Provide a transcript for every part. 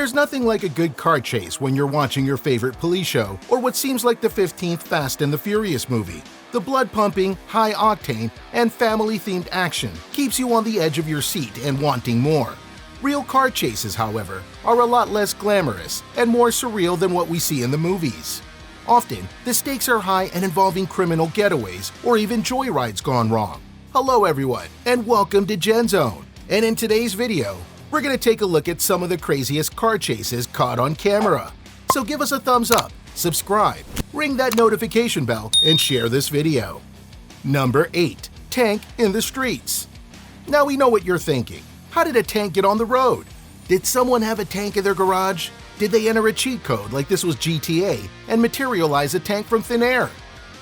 There's nothing like a good car chase when you're watching your favorite police show or what seems like the 15th Fast and the Furious movie. The blood-pumping, high-octane, and family-themed action keeps you on the edge of your seat and wanting more. Real car chases, however, are a lot less glamorous and more surreal than what we see in the movies. Often, the stakes are high and involving criminal getaways or even joyrides gone wrong. Hello everyone, and welcome to Gen Zone. And in today's video, we're going to take a look at some of the craziest car chases caught on camera. So give us a thumbs up, subscribe, ring that notification bell, and share this video. Number 8. Tank in the streets. Now we know what you're thinking. How did a tank get on the road? Did someone have a tank in their garage? Did they enter a cheat code like this was GTA and materialize a tank from thin air?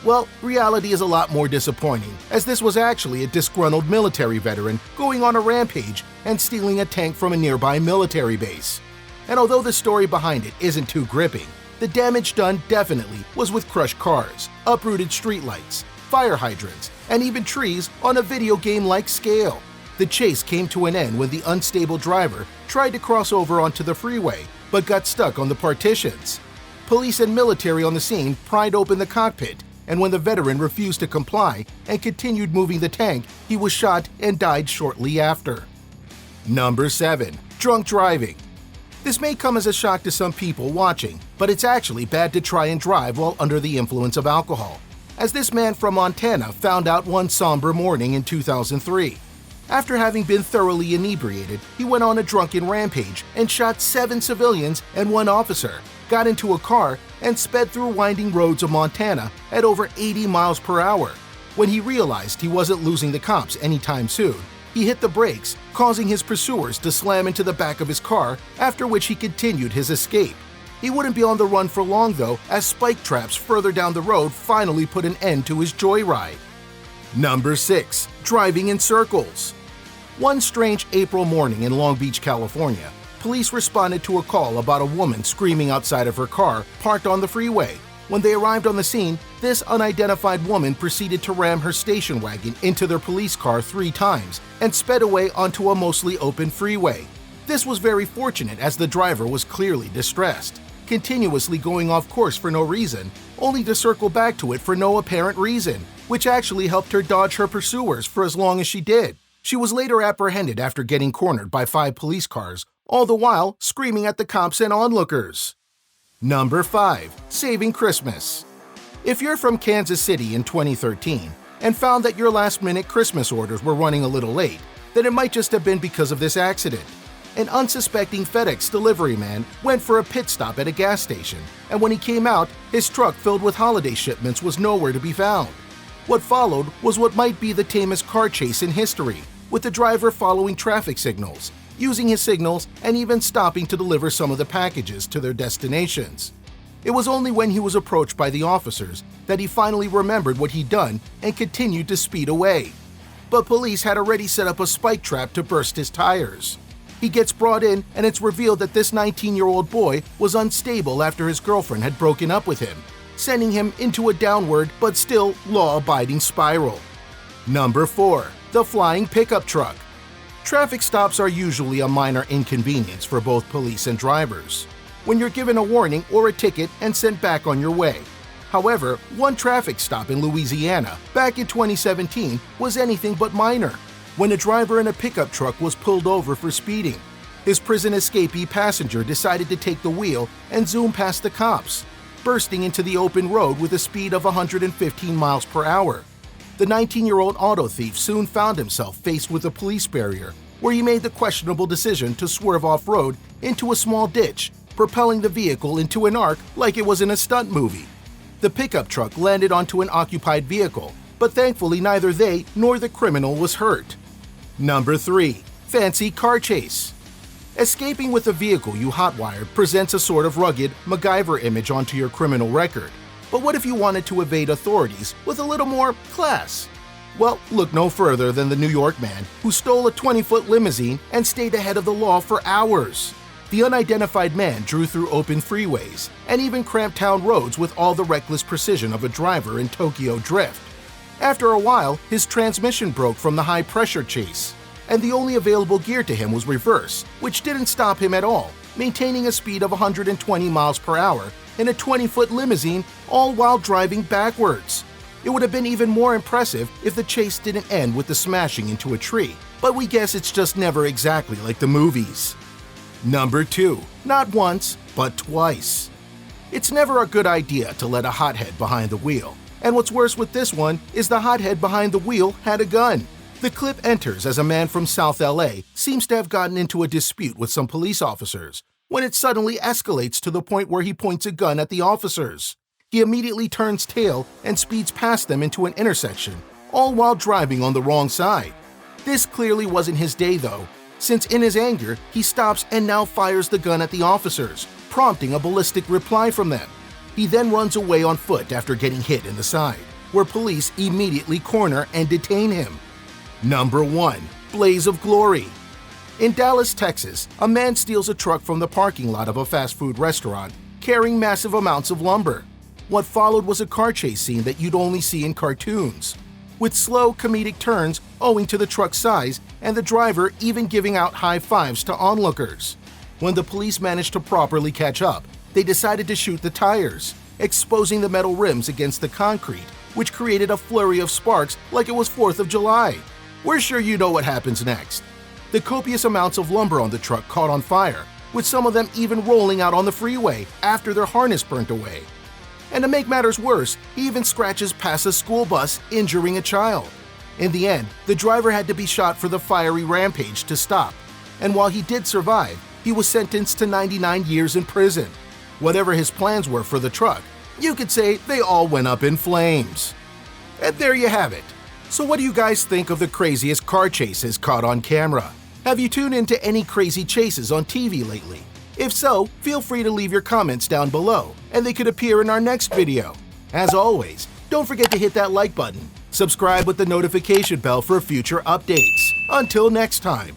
Well, reality is a lot more disappointing, as this was actually a disgruntled military veteran going on a rampage and stealing a tank from a nearby military base. And although the story behind it isn't too gripping, the damage done definitely was with crushed cars, uprooted streetlights, fire hydrants, and even trees on a video game-like scale. The chase came to an end when the unstable driver tried to cross over onto the freeway, but got stuck on the partitions. Police and military on the scene pried open the cockpit, and when the veteran refused to comply and continued moving the tank, he was shot and died shortly after. Number 7. Drunk driving. This may come as a shock to some people watching, but it's actually bad to try and drive while under the influence of alcohol, as this man from Montana found out one somber morning in 2003. After having been thoroughly inebriated, he went on a drunken rampage and shot 7 civilians and 1 officer, got into a car, and sped through winding roads of Montana at over 80 miles per hour. When he realized he wasn't losing the cops anytime soon, he hit the brakes, causing his pursuers to slam into the back of his car, after which he continued his escape. He wouldn't be on the run for long though, as spike traps further down the road finally put an end to his joyride. Number 6. Driving in circles. One strange April morning in Long Beach, California, police responded to a call about a woman screaming outside of her car parked on the freeway. When they arrived on the scene, this unidentified woman proceeded to ram her station wagon into their police car 3 times and sped away onto a mostly open freeway. This was very fortunate as the driver was clearly distressed, continuously going off course for no reason, only to circle back to it for no apparent reason, which actually helped her dodge her pursuers for as long as she did. She was later apprehended after getting cornered by 5 police cars, all the while screaming at the cops and onlookers. Number 5. Saving Christmas. If you're from Kansas City in 2013 and found that your last-minute Christmas orders were running a little late, then it might just have been because of this accident. An unsuspecting FedEx delivery man went for a pit stop at a gas station, and when he came out, his truck filled with holiday shipments was nowhere to be found. What followed was what might be the tamest car chase in history, with the driver following traffic signals, using his signals, and even stopping to deliver some of the packages to their destinations. It was only when he was approached by the officers that he finally remembered what he'd done and continued to speed away. But police had already set up a spike trap to burst his tires. He gets brought in, and it's revealed that this 19-year-old boy was unstable after his girlfriend had broken up with him, sending him into a downward but still law-abiding spiral. Number 4. The flying pickup truck. Traffic stops are usually a minor inconvenience for both police and drivers, when you're given a warning or a ticket and sent back on your way. However, one traffic stop in Louisiana back in 2017 was anything but minor, when a driver in a pickup truck was pulled over for speeding. His prison escapee passenger decided to take the wheel and zoom past the cops, bursting into the open road with a speed of 115 miles per hour. The 19-year-old auto thief soon found himself faced with a police barrier, where he made the questionable decision to swerve off-road into a small ditch, propelling the vehicle into an arc like it was in a stunt movie. The pickup truck landed onto an occupied vehicle, but thankfully neither they nor the criminal was hurt. Number 3. Fancy car chase. Escaping with a vehicle you hotwired presents a sort of rugged MacGyver image onto your criminal record. But what if you wanted to evade authorities with a little more class? Well, look no further than the New York man who stole a 20-foot limousine and stayed ahead of the law for hours. The unidentified man drew through open freeways and even cramped town roads with all the reckless precision of a driver in Tokyo Drift. After a while, his transmission broke from the high-pressure chase, and the only available gear to him was reverse, which didn't stop him at all. maintaining a speed of 120 miles per hour in a 20-foot limousine, all while driving backwards. It would have been even more impressive if the chase didn't end with the smashing into a tree, but we guess it's just never exactly like the movies. Number 2. Not once, but twice. It's never a good idea to let a hothead behind the wheel, and what's worse with this one is the hothead behind the wheel had a gun. The clip enters as a man from South LA seems to have gotten into a dispute with some police officers, when it suddenly escalates to the point where he points a gun at the officers. He immediately turns tail and speeds past them into an intersection, all while driving on the wrong side. This clearly wasn't his day though, since in his anger, he stops and now fires the gun at the officers, prompting a ballistic reply from them. He then runs away on foot after getting hit in the side, where police immediately corner and detain him. Number 1. Blaze of Glory. In Dallas, Texas, a man steals a truck from the parking lot of a fast food restaurant, carrying massive amounts of lumber. What followed was a car chase scene that you'd only see in cartoons, with slow comedic turns owing to the truck's size and the driver even giving out high fives to onlookers. When the police managed to properly catch up, they decided to shoot the tires, exposing the metal rims against the concrete, which created a flurry of sparks like it was 4th of July. We're sure you know what happens next. The copious amounts of lumber on the truck caught on fire, with some of them even rolling out on the freeway after their harness burnt away. And to make matters worse, he even scratches past a school bus, injuring a child. In the end, the driver had to be shot for the fiery rampage to stop, and while he did survive, he was sentenced to 99 years in prison. Whatever his plans were for the truck, you could say they all went up in flames. And there you have it. So what do you guys think of the craziest car chases caught on camera? Have you tuned into any crazy chases on TV lately? If so, feel free to leave your comments down below, and they could appear in our next video. As always, don't forget to hit that like button, subscribe with the notification bell for future updates. Until next time.